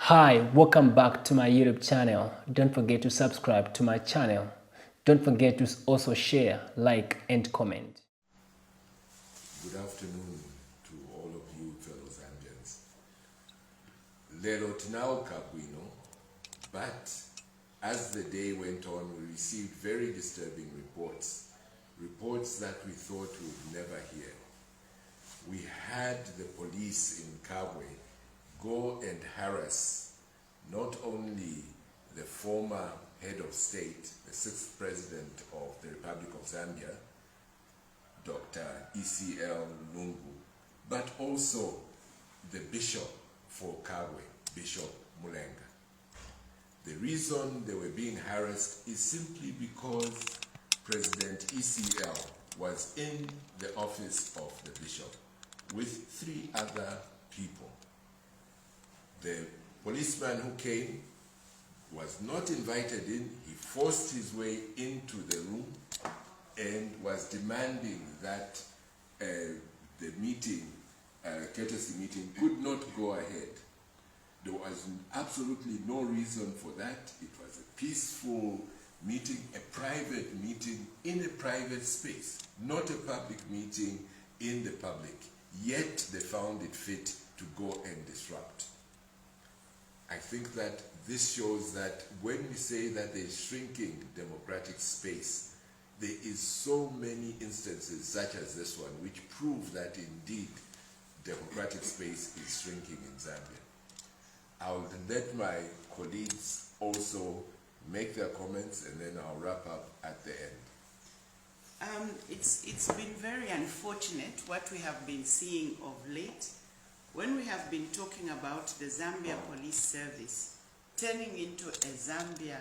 Hi, welcome back to my YouTube channel. Don't forget to subscribe to my channel. Don't forget to also share, like, and comment. Good afternoon to all of you fellow Zambians. Lelo tinauka bwino, but as the day went on, we received very disturbing reports that we thought we would never hear. We had the police in Kabwe go and harass not only the former head of state, the 6th president of the Republic of Zambia, Dr. ECL Lungu, but also the bishop for Kabwe, Bishop Mulenga. The reason they were being harassed is simply because President ECL was in the office of the bishop with 3 other people. The policeman who came was not invited in. He forced his way into the room and was demanding that the meeting, courtesy meeting, could not go ahead. There was absolutely no reason for that. It was a peaceful meeting, a private meeting in a private space, not a public meeting in the public. Yet they found it fit to go and disrupt. I think that this shows that when we say that there is shrinking democratic space, there is so many instances such as this one which prove that indeed democratic space is shrinking in Zambia. I'll let my colleagues also make their comments and then I'll wrap up at the end. It's been very unfortunate what we have been seeing of late. When we have been talking about the Zambia Police Service turning into a Zambia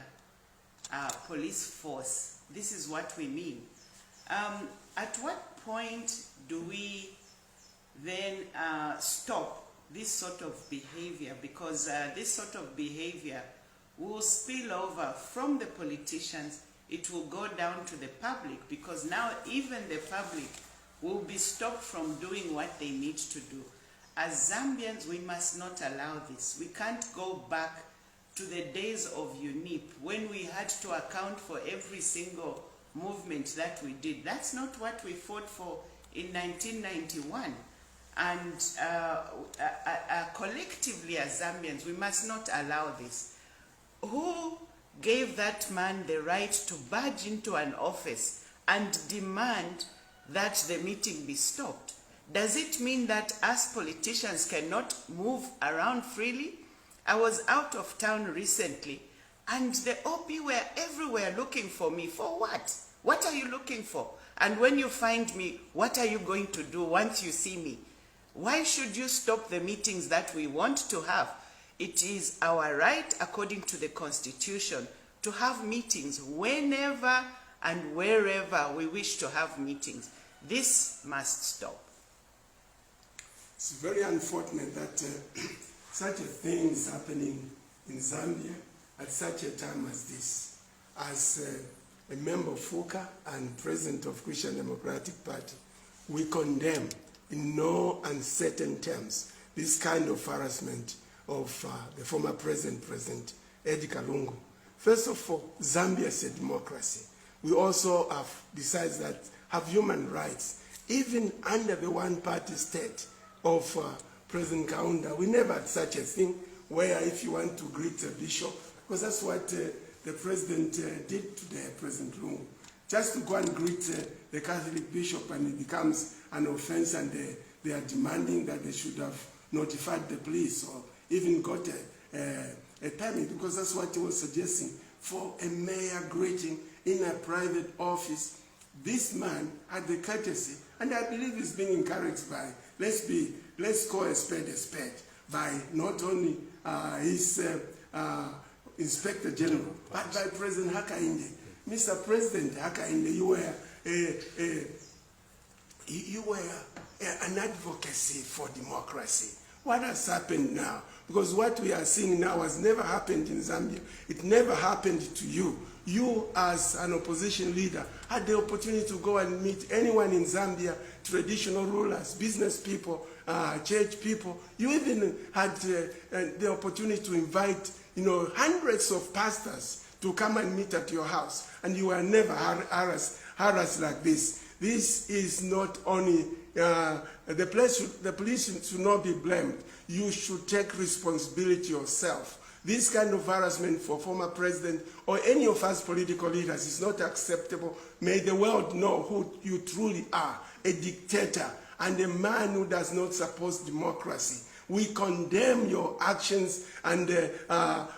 police force, this is what we mean. At what point do we then stop this sort of behavior? Because this sort of behavior will spill over from the politicians. It will go down to the public, because now even the public will be stopped from doing what they need to do. As Zambians, we must not allow this. We can't go back to the days of UNIP when we had to account for every single movement that we did. That's not what we fought for in 1991. And collectively as Zambians, we must not allow this. Who gave that man the right to barge into an office and demand that the meeting be stopped? Does it mean that us politicians cannot move around freely? I was out of town recently and the OP were everywhere looking for me. For what? What are you looking for? And when you find me, what are you going to do once you see me? Why should you stop the meetings that we want to have? It is our right, according to the Constitution, to have meetings whenever and wherever we wish to have meetings. This must stop. It's very unfortunate that such a thing is happening in Zambia at such a time as this. As a member of FUCA and president of Christian Democratic Party, we condemn in no uncertain terms this kind of harassment of the former President Edgar Lungu. First of all, Zambia is a democracy. We also have decided that have human rights. Even under the one-party state of President Kaunda, we never had such a thing where if you want to greet a bishop, because that's what the president did today, President Lungu, just to go and greet the Catholic bishop, and it becomes an offense, and they are demanding that they should have notified the police or even got a permit, because that's what he was suggesting for a mayor greeting in a private office. This man had the courtesy, and I believe he's being encouraged by, let's call a spade, by not only his Inspector General, but by President Hakainde. Mr. President Hakainde, you were an advocacy for democracy. What has happened now? Because what we are seeing now has never happened in Zambia. It never happened to you. you as an opposition leader had the opportunity to go and meet anyone in Zambia, traditional rulers, business people, church people. You even had the opportunity to invite, hundreds of pastors to come and meet at your house, and you were never harassed like this. This is not only the police should not be blamed. You should take responsibility yourself. This kind of harassment for former president or any of us political leaders is not acceptable. May the world know who you truly are, a dictator and a man who does not support democracy. We condemn your actions and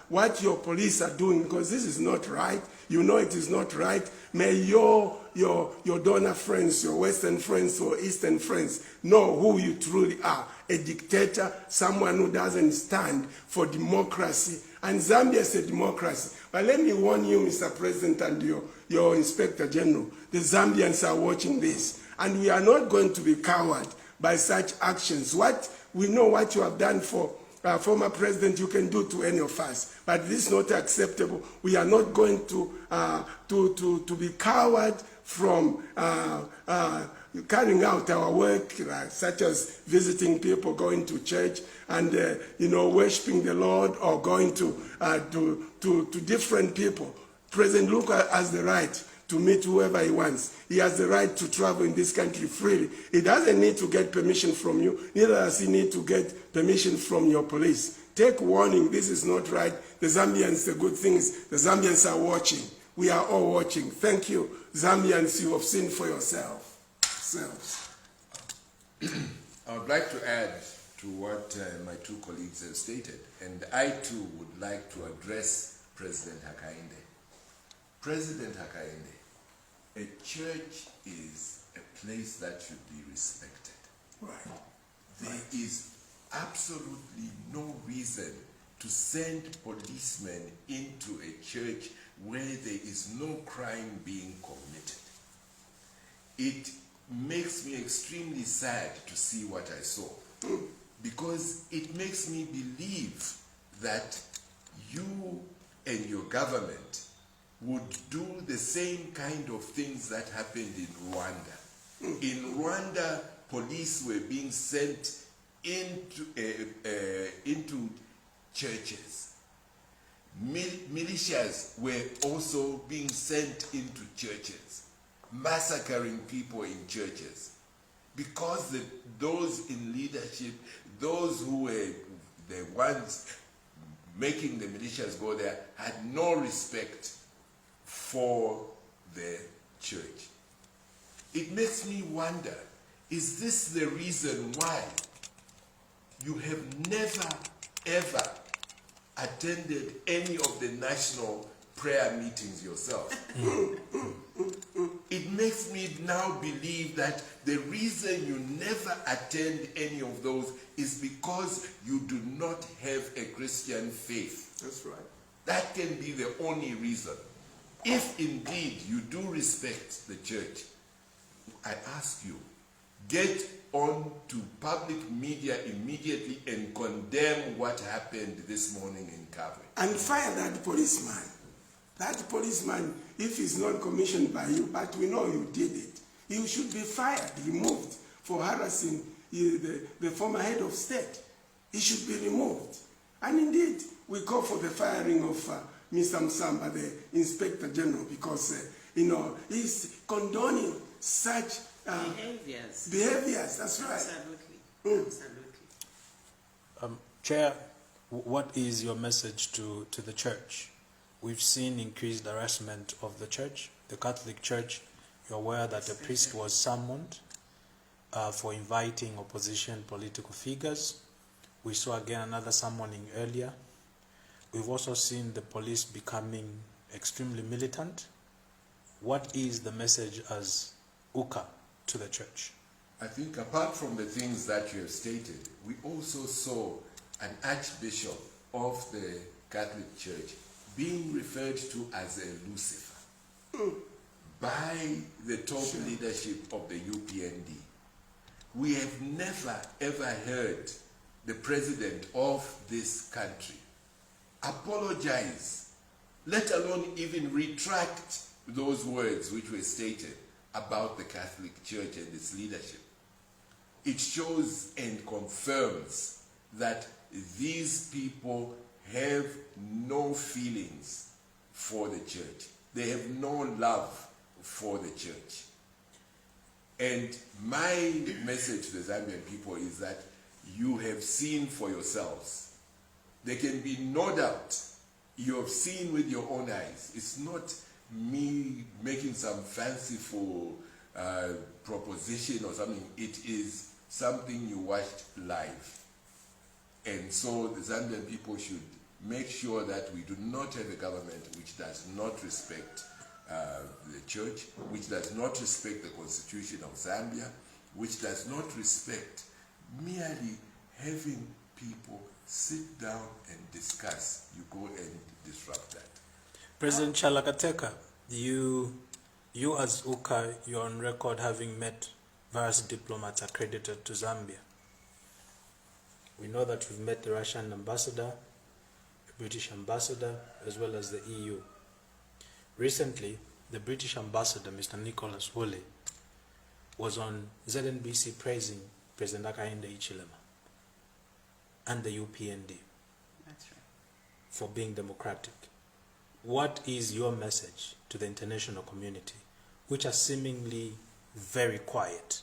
what your police are doing, because this is not right. You know it is not right. May your donor friends, your Western friends or Eastern friends know who you truly are. A dictator, someone who doesn't stand for democracy. And Zambia is a democracy. But let me warn you, Mr. President, and your Inspector General, the Zambians are watching this. And we are not going to be cowed by such actions. We know what you have done for former president, you can do to any of us. But this is not acceptable. We are not going to be cowed from carrying out our work, such as visiting people, going to church, and worshiping the Lord, or going to different people. President Luka has the right to meet whoever he wants. He has the right to travel in this country freely. He doesn't need to get permission from you, neither does he need to get permission from your police. Take warning, this is not right. The Zambians, the good thing is, the Zambians are watching. We are all watching. Thank you, Zambians, you have seen for yourselves. I would like to add to what my two colleagues have stated, and I too would like to address President Hakainde. President Hakainde, a church is a place that should be respected. Right. There is absolutely no reason to send policemen into a church where there is no crime being committed. It makes me extremely sad to see what I saw, because it makes me believe that you and your government would do the same kind of things that happened in Rwanda. In Rwanda, police were being sent into churches. Militias were also being sent into churches, massacring people in churches, because those in leadership, those who were the ones making the militias go there, had no respect for the church. It makes me wonder, is this the reason why you have never ever attended any of the national prayer meetings yourself? It makes me now believe that the reason you never attend any of those is because you do not have a Christian faith. That's right. That can be the only reason. If indeed you do respect the church, I ask you, get on to public media immediately and condemn what happened this morning in Kabwe. And fire that policeman. That policeman, if he's not commissioned by you, but we know you did it, he should be fired, removed for harassing the former head of state. He should be removed. And indeed, we call for the firing of Mr. Msamba, the Inspector General, because he's condoning such behaviors. That's right. Absolutely. Absolutely. Chair, what is your message to the church? We've seen increased harassment of the church, the Catholic Church. You're aware that a priest was summoned for inviting opposition political figures. We saw again another summoning earlier. We've also seen the police becoming extremely militant. What is the message as UCA to the church? I think apart from the things that you have stated, we also saw an archbishop of the Catholic Church being referred to as a Lucifer by the top leadership of the UPND. We have never ever heard the president of this country apologize let alone even retract those words which were stated about the Catholic Church and its leadership. It shows and confirms that these people have no feelings for the church. They have no love for the church. And my message to the Zambian people is that you have seen for yourselves. There can be no doubt you have seen with your own eyes. It's not me making some fanciful proposition or something. It is something you watched live. And so the Zambian people should make sure that we do not have a government which does not respect the church, which does not respect the constitution of Zambia, which does not respect merely having people sit down and discuss. You go and disrupt that. President Chalakateka, you as UKA, you're on record having met various diplomats accredited to Zambia. We know that you've met the Russian ambassador, the British ambassador, as well as the EU. Recently, the British ambassador, Mr. Nicholas Woolley, was on ZNBC praising President Hakainde Hichilema and the UPND. That's right. For being democratic. What is your message to the international community, which are seemingly very quiet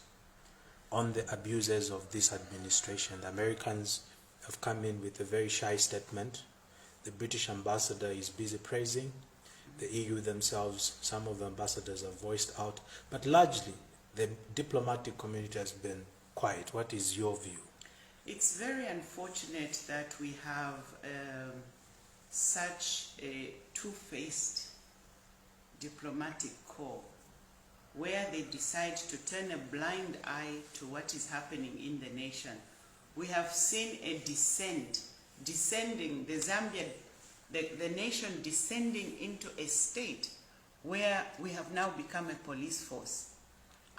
on the abuses of this administration? The Americans have come in with a very shy statement. The British ambassador is busy praising. The EU themselves, some of the ambassadors have voiced out. But largely, the diplomatic community has been quiet. What is your view? It's very unfortunate that we have such a two-faced diplomatic corps where they decide to turn a blind eye to what is happening in the nation. We have seen a descending, the nation descending into a state where we have now become a police force,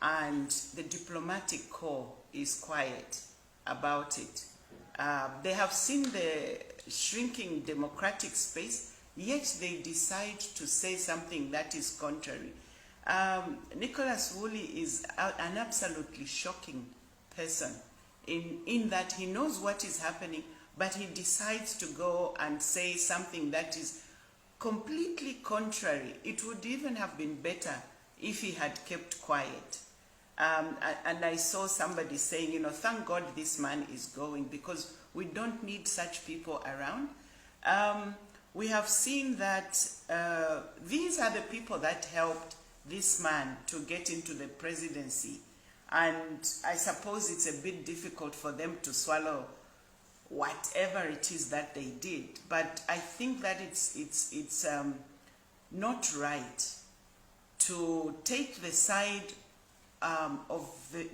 and the diplomatic corps is quiet about it. They have seen the shrinking democratic space, yet they decide to say something that is contrary. Nicholas Woolley is an absolutely shocking person in that he knows what is happening, but he decides to go and say something that is completely contrary. It would even have been better if he had kept quiet. And I saw somebody saying, you know, thank God this man is going, because we don't need such people around. We have seen that these are the people that helped this man to get into the presidency. And I suppose it's a bit difficult for them to swallow whatever it is that they did. But I think that it's not right to take the side of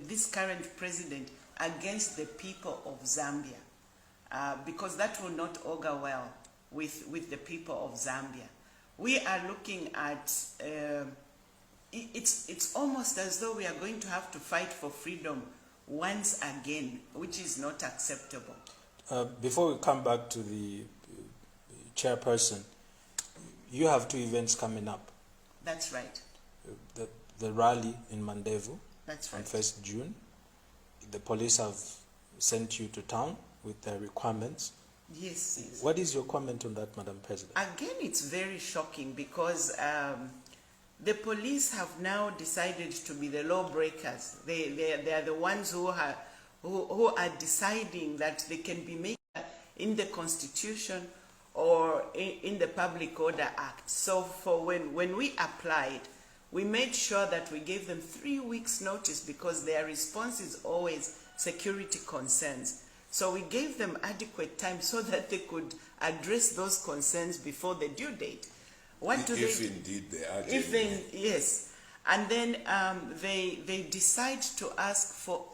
this current president against the people of Zambia, because that will not augur well with the people of Zambia. We are looking at, it's almost as though we are going to have to fight for freedom once again, which is not acceptable. Before we come back to the chairperson, you have two events coming up. That's right. The rally in Mandevu. That's right. On 1st June. The police have sent you to town with their requirements. Yes, yes. What is your comment on that, Madam President? Again, it's very shocking because the police have now decided to be the lawbreakers. They are the ones who are deciding that they can be made in the Constitution or in the Public Order Act. So for when we applied, we made sure that we gave them 3 weeks notice because their response is always security concerns. So we gave them adequate time so that they could address those concerns before the due date. If indeed they are genuine. If they, yes. And then they decide to ask for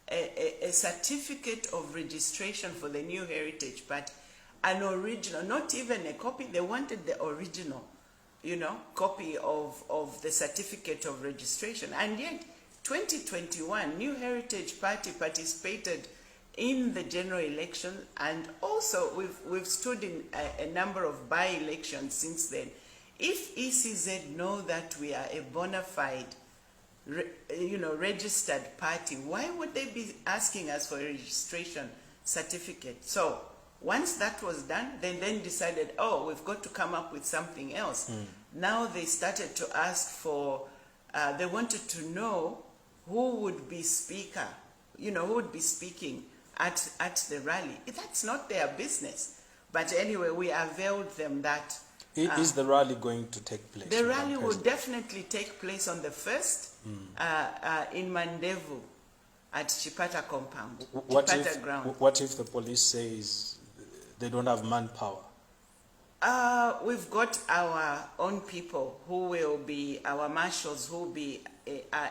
a certificate of registration for the new heritage, but an original, not even a copy. They wanted the original, copy of the certificate of registration. And yet, 2021, New Heritage Party participated in the general election, and also we've stood in a number of by-elections since then. If ECZ know that we are a bona fide, registered party, why would they be asking us for a registration certificate? So once that was done, they then decided, oh, we've got to come up with something else. Now they started to ask for, they wanted to know who would be speaker, who would be speaking at the rally. That's not their business. But anyway, we availed them that. Is the rally going to take place? The rally will definitely take place on the 1st in Mandevu at Chipata compound, Chipata ground. What if the police says they don't have manpower? We've got our own people who will be, our marshals who will be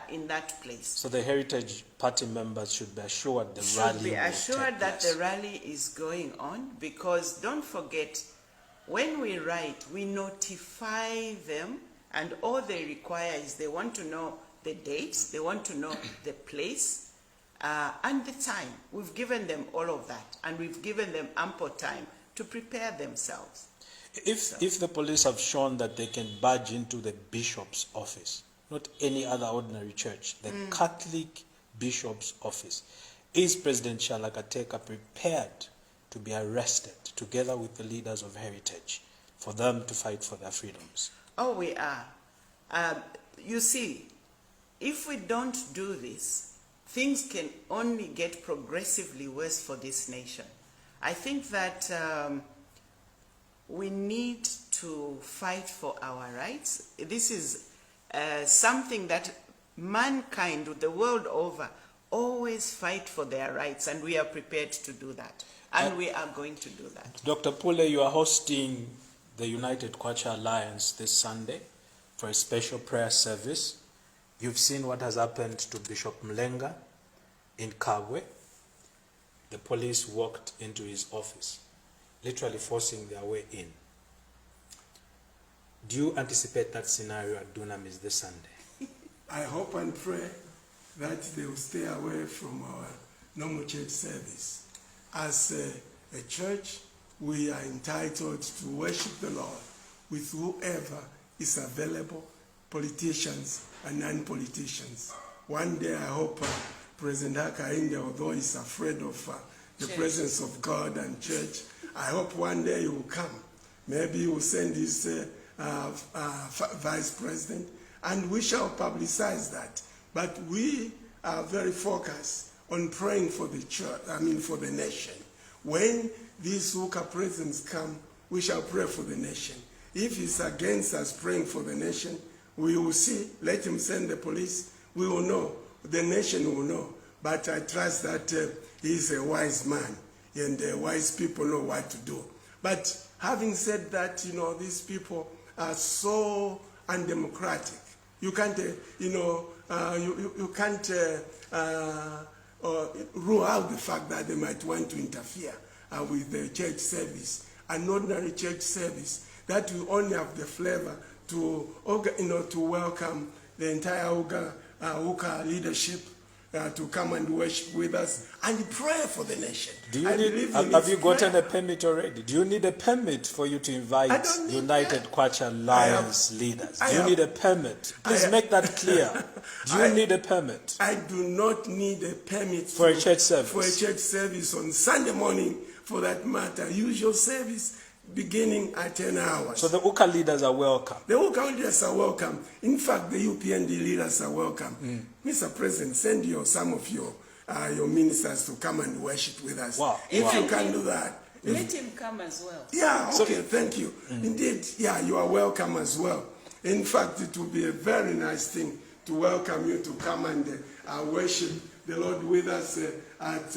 in that place. So the Heritage Party members should be assured the rally will take place. Should be assured that the rally is going on, because don't forget, when we write, we notify them, and all they require is they want to know the dates, they want to know the place, and the time. We've given them all of that, and we've given them ample time to prepare themselves. If the police have shown that they can barge into the bishop's office, not any other ordinary church, the Catholic bishop's office, is President Shalakateka prepared to be arrested together with the leaders of Heritage for them to fight for their freedoms? Oh, we are. You see, if we don't do this, things can only get progressively worse for this nation. I think that we need to fight for our rights. This is something that mankind, the world over, always fight for their rights, and we are prepared to do that. And we are going to do that. Dr. Pule, you are hosting the United Kwacha Alliance this Sunday for a special prayer service. You've seen what has happened to Bishop Mlenga in Kabwe. The police walked into his office, literally forcing their way in. Do you anticipate that scenario at Dunamis this Sunday? I hope and pray that they will stay away from our normal church service. As a church, we are entitled to worship the Lord with whoever is available, politicians and non-politicians. One day I hope President Hakainde, although he's afraid of the presence of God and church, I hope one day he will come. Maybe he will send his vice president, and we shall publicize that. But we are very focused on praying for the church, for the nation. When these Wuka presidents come, we shall pray for the nation. If it's against us praying for the nation, we will see. Let him send the police. We will know. The nation will know. But I trust that he's a wise man, and wise people know what to do. But having said that, these people are so undemocratic. You can't, you can't rule out the fact that they might want to interfere with the church service, an ordinary church service that will only have the flavor to, to welcome the entire Uka leadership to come and worship with us and pray for the nation. Have you gotten a permit already? Do you need a permit for you to invite United Kwacha Alliance leaders? Do you need a permit? Please make that clear. Do you need a permit? I do not need a permit for a church service. For a church service on Sunday morning, for that matter. Usual service beginning at 10 hours. So the Uka leaders are welcome? The Uka leaders are welcome. In fact, the UPND leaders are welcome. Mr. President, send some of your ministers to come and worship with us. Wow. If you can do that. Let him come as well. Yeah, okay, thank you. Indeed, yeah, you are welcome as well. In fact, it will be a very nice thing to welcome you to come and worship the Lord with us at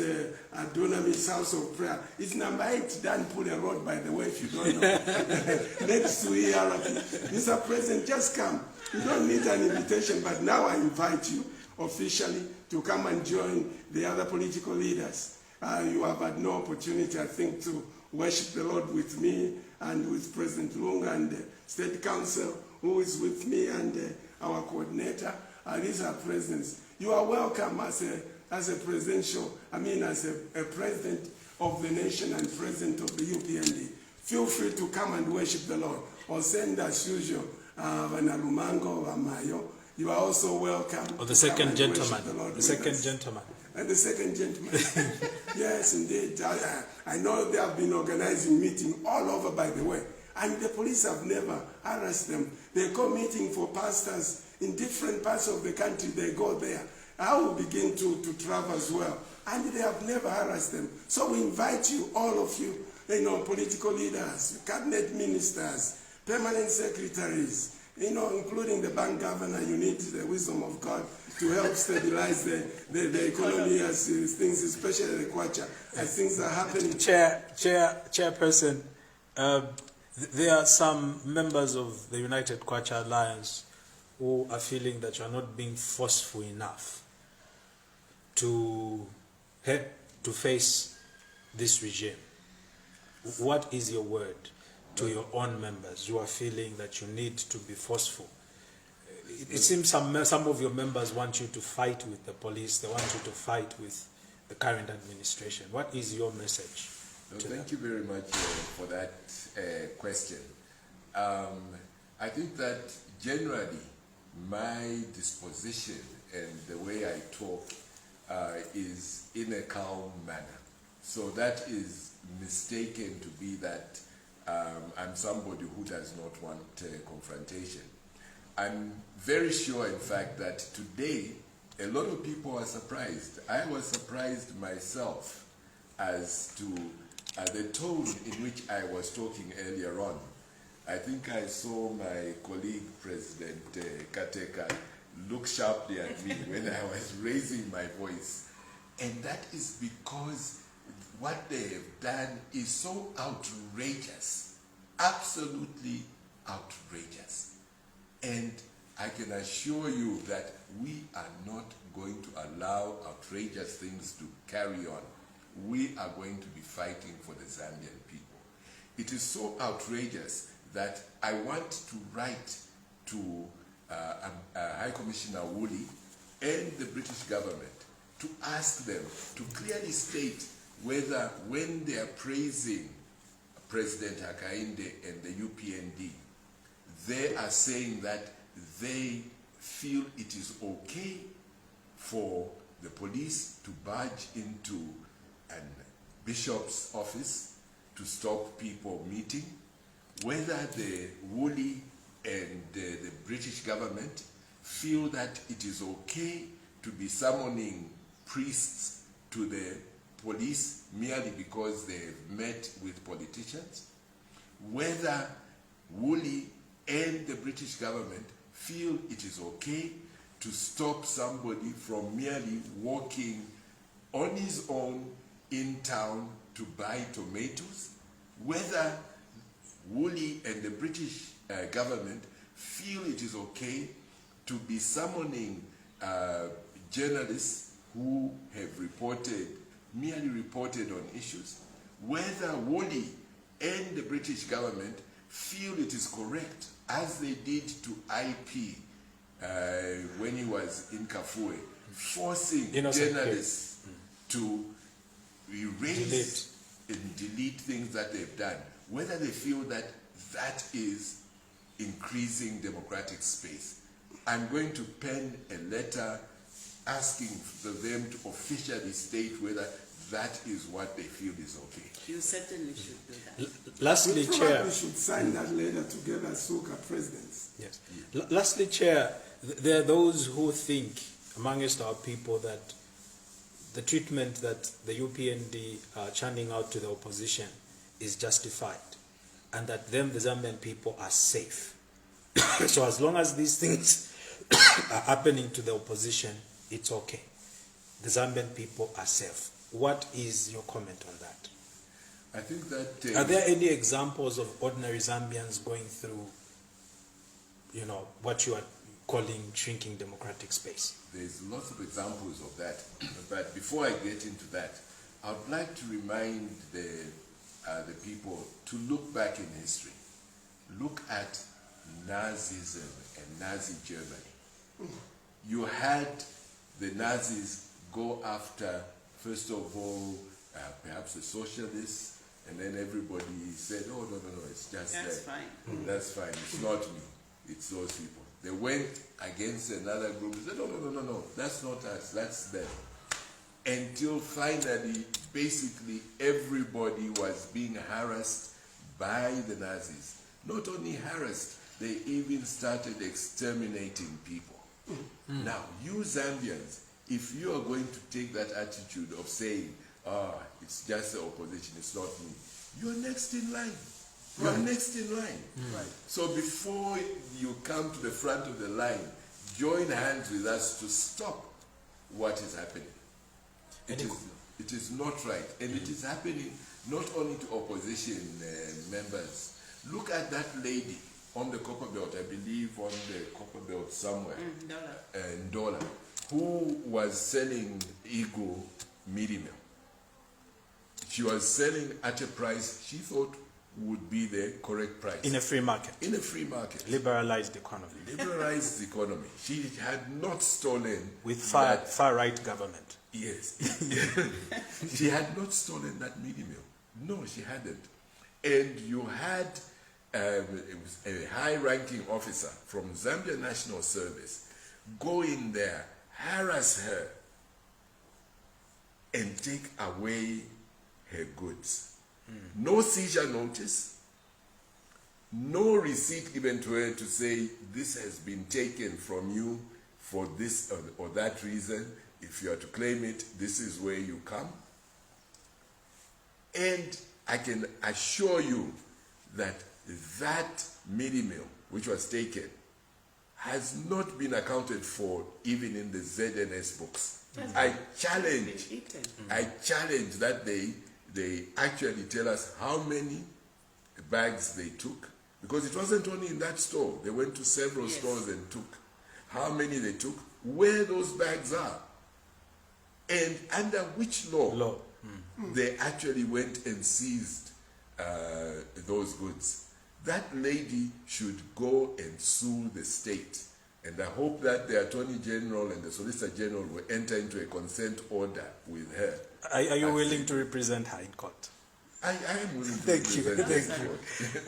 Dunamis House of Prayer. It's number 8 Dan Pule Road, by the way, if you don't know. Next to ERP. Mr. President, just come. You don't need an invitation, but now I invite you officially to come and join the other political leaders. You have had no opportunity, I think, to worship the Lord with me and with President Lunga and the State Council, who is with me, and our coordinator. These are presidents. You are welcome as a as a presidential, as a president of the nation and president of the UPND, feel free to come and worship the Lord. Or send as usual, Vanalumango, Vamayo. You are also welcome. Or the second gentleman. The second gentleman. And the second gentleman. Yes, indeed. I know they have been organizing meetings all over, by the way. And the police have never harassed them. They call meeting for pastors in different parts of the country. They go there. I will begin to travel as well. And they have never harassed them. So we invite you, all of you, political leaders, cabinet ministers, permanent secretaries, including the bank governor. You need the wisdom of God to help stabilize the economy as things, especially the Kwacha, as things are happening. Chairperson, there are some members of the United Kwacha Alliance who are feeling that you are not being forceful enough to face this regime. What is your word to your own members who are feeling that you need to be forceful? It seems some of your members want you to fight with the police. They want you to fight with the current administration. What is your message to them? Thank you very much for that question. I think that generally my disposition and the way I talk is in a calm manner. So that is mistaken to be that I'm somebody who does not want confrontation. I'm very sure, in fact, that today a lot of people are surprised. I was surprised myself as to the tone in which I was talking earlier on. I think I saw my colleague, President Kateka, look sharply at me when I was raising my voice. And that is because what they have done is so outrageous, absolutely outrageous. And I can assure you that we are not going to allow outrageous things to carry on. We are going to be fighting for the Zambian people. It is so outrageous that I want to write to High Commissioner Woolley and the British government to ask them to clearly state whether when they are praising President Hakainde and the UPND, they are saying that they feel it is okay for the police to barge into a bishop's office to stop people meeting, whether the Woolley and the British government feel that it is okay to be summoning priests to the police merely because they've met with politicians, whether Woolley and the British government feel it is okay to stop somebody from merely walking on his own in town to buy tomatoes, whether Woolley and the British government feel it is okay to be summoning journalists who have merely reported on issues, whether Woolley and the British government feel it is correct, as they did to IP when he was in Kafue, forcing journalists to erase and delete things that they've done, whether they feel that that is increasing democratic space. I'm going to pen a letter asking for them to officially state whether that is what they feel is okay. You certainly should do that. Lastly, Chair. We should sign that letter together as Suka presidents. Yes. Lastly, Chair, there are those who think amongst our people that the treatment that the UPND are churning out to the opposition is justified, and that them, the Zambian people, are safe. So as long as these things are happening to the opposition, it's okay. The Zambian people are safe. What is your comment on that? I think that... are there any examples of ordinary Zambians going through, what you are calling shrinking democratic space? There's lots of examples of that. But before I get into that, I would like to remind the people to look back in history. Look at Nazism and Nazi Germany. You had the Nazis go after, first of all, perhaps the socialists, and then everybody said, oh, no, it's just That's fine. That's fine, it's not me, it's those people. They went against another group and said, no, that's not us, that's them. Until finally, basically, everybody was being harassed by the Nazis. Not only harassed, they even started exterminating people. Now, you Zambians, if you are going to take that attitude of saying, it's just the opposition, it's not me, you're next in line. You're next in line. Right. So before you come to the front of the line, join hands with us to stop what is happening. It is not right. And it is happening not only to opposition members. Look at that lady on the copper belt, I believe on the copper belt somewhere, Dollar, who was selling Eagle medium. She was selling at a price she thought would be the correct price. In a free market. In a free market. Liberalized economy. Liberalized economy. She had not stolen. With far-right government. Yes. She had not stolen that medium. No, she hadn't. And you had a high-ranking officer from Zambia National Service go in there, harass her, and take away her goods. No seizure notice, no receipt given to her to say this has been taken from you for this or that reason. If you are to claim it, this is where you come. And I can assure you that that medium which was taken has not been accounted for even in the ZNS books. I challenge that they actually tell us how many bags they took, because it wasn't only in that store. They went to several stores and took how many they took, where those bags are, and under which law. They actually went and seized those goods. That lady should go and sue the state. And I hope that the Attorney General and the Solicitor General will enter into a consent order with her. Are you willing to represent her in court? I am willing to Thank you. represent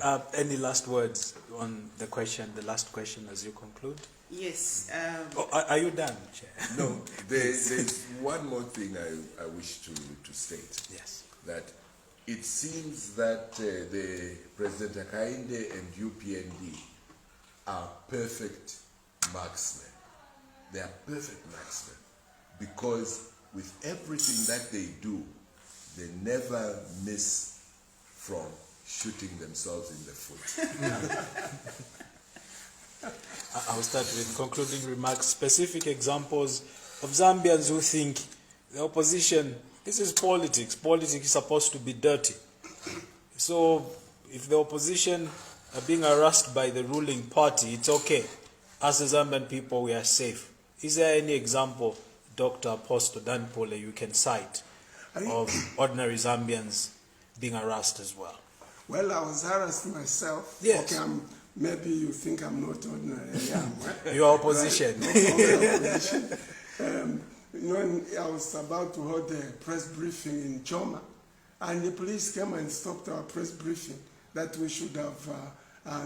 her. Any last words on the question, the last question as you conclude? Yes. Are you done, Chair? No, there's one more thing I wish to state. Yes. That it seems that the President Hakainde and UPND are perfect marksmen. They are perfect marksmen because with everything that they do, they never miss from shooting themselves in the foot. I'll start with concluding remarks, specific examples of Zambians who think the opposition, this is politics. Politics is supposed to be dirty. So if the opposition are being harassed by the ruling party, it's okay. As the Zambian people, we are safe. Is there any example, Dr. Apostle Danpole, you can cite of ordinary Zambians being harassed as well? Well, I was harassed myself. Yes. Okay, maybe you think I'm not ordinary. I am. You are opposition. Opposition. When I was about to hold a press briefing in Choma, and the police came and stopped our press briefing, that we should have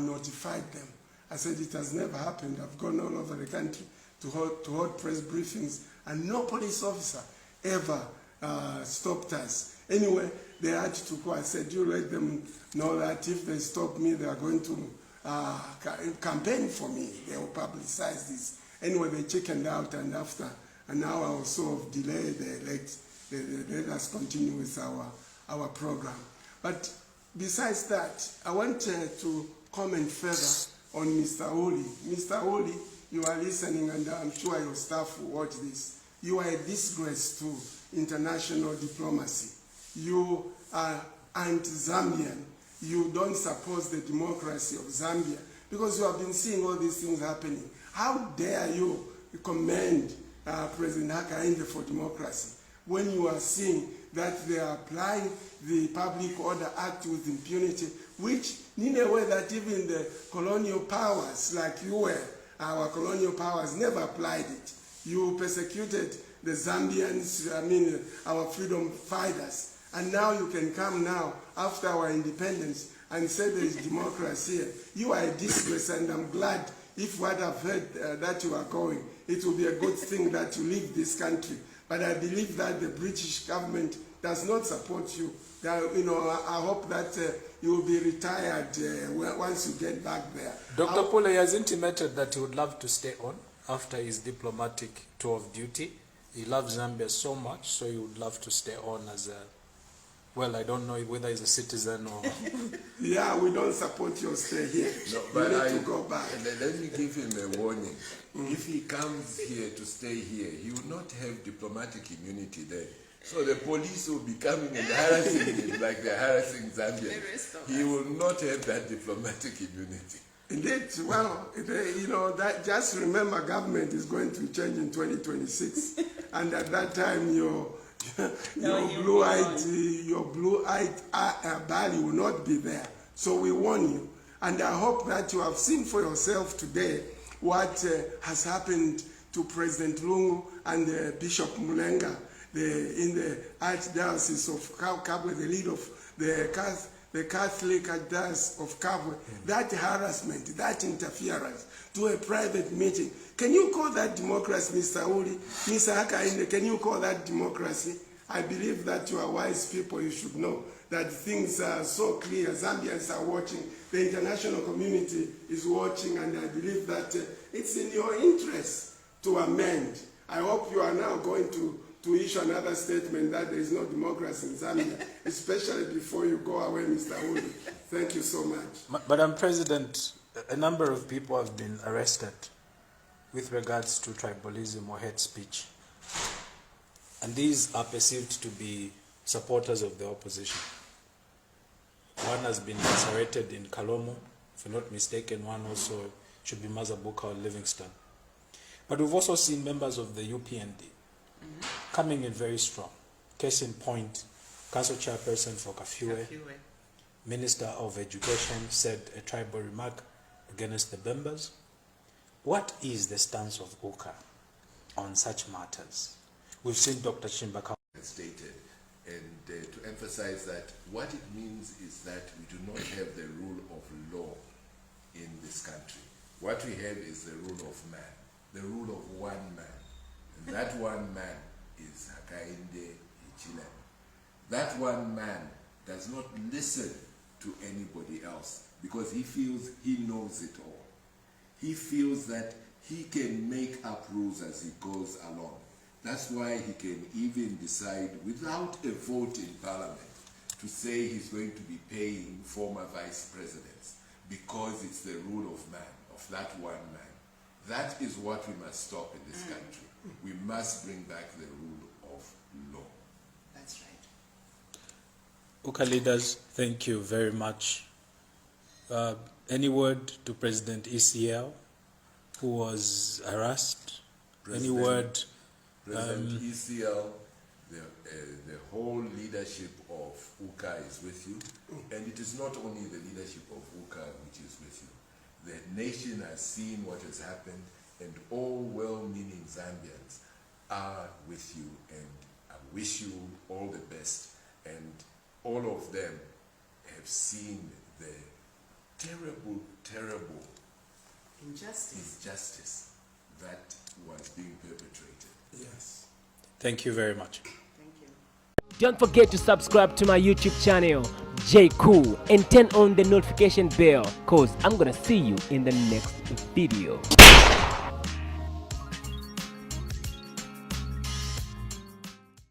notified them. I said, it has never happened. I've gone all over the country to hold press briefings, and no police officer ever stopped us. Anyway, they had to go. I said, you let them know that if they stop me, they are going to campaign for me. They will publicize this. Anyway, they chickened out, and after an hour or so of delay, they let us continue with our program. But besides that, I want to comment further on Mr. Oli. Mr. Oli, you are listening, and I'm sure your staff will watch this. You are a disgrace to international diplomacy. You are anti-Zambian. You don't support the democracy of Zambia because you have been seeing all these things happening. How dare you commend President Hakainde for democracy when you are seeing that they are applying the Public Order Act with impunity, which in a way that even the colonial powers, like you were, our colonial powers never applied it. You persecuted the Zambians, our freedom fighters. And now you can come now, after our independence, and say there is democracy here. You are a disgrace, and I'm glad if what I've heard that you are going, it will be a good thing that you leave this country. But I believe that the British government does not support you. That, I hope that you will be retired once you get back there. Dr. Pule has intimated that he would love to stay on after his diplomatic tour of duty. He loves Zambia so much, so he would love to stay on as a, well, I don't know whether he's a citizen or... Yeah, we don't support your stay here. No, but you need to go back. Let me give him a warning. If he comes here to stay here, he will not have diplomatic immunity there. So the police will be coming and harassing him like they're harassing Zambia. He will not have that diplomatic immunity. Indeed, well, that just remember government is going to change in 2026. And at that time, your blue-eyed Bali will not be there. So we warn you. And I hope that you have seen for yourself today what has happened to President Lungu and Bishop Mulenga in the Archdiocese of Kabwe, the lead of the Catholic Archdiocese of Kabwe. That harassment, that interference to a private meeting. Can you call that democracy, Mr. Uli? Mr. Hakainde, can you call that democracy? I believe that you are wise people. You should know that things are so clear. Zambians are watching. The international community is watching, and I believe that it's in your interest to amend. I hope you are now going to issue another statement that there is no democracy in Zambia, especially before you go away, Mr. Uli. Thank you so much. Madam President, a number of people have been arrested with regards to tribalism or hate speech. And these are perceived to be supporters of the opposition. One has been incarcerated in Kalomo, if I'm not mistaken. One also should be Mazabuka or Livingston. But we've also seen members of the UPND coming in very strong. Case in point, Council Chairperson for Kafue, Minister of Education, said a tribal remark against the Bembas. What is the stance of UKA on such matters? We've seen Dr. Chimbaka stated, and to emphasize that what it means is that we do not have the rule of law in this country. What we have is the rule of man, the rule of one man. And that one man is Hakainde Hichilema. That one man does not listen to anybody else because he feels he knows it all. He feels that he can make up rules as he goes along. That's why he can even decide without a vote in parliament to say he's going to be paying former vice presidents because it's the rule of man, of that one man. That is what we must stop in this country. We must bring back the rule of law. That's right. UKA leaders, thank you very much. Any word to President ECL, who was harassed? Any word? President ECL, the whole leadership of UKA is with you. And it is not only the leadership of UKA which is with you. The nation has seen what has happened, and all well-meaning Zambians are with you, and I wish you all the best. And all of them have seen the terrible, terrible injustice that was being perpetrated. Yes. Thank you very much. Thank you. Don't forget to subscribe to my YouTube channel, J Cool, and turn on the notification bell, cause I'm gonna see you in the next video.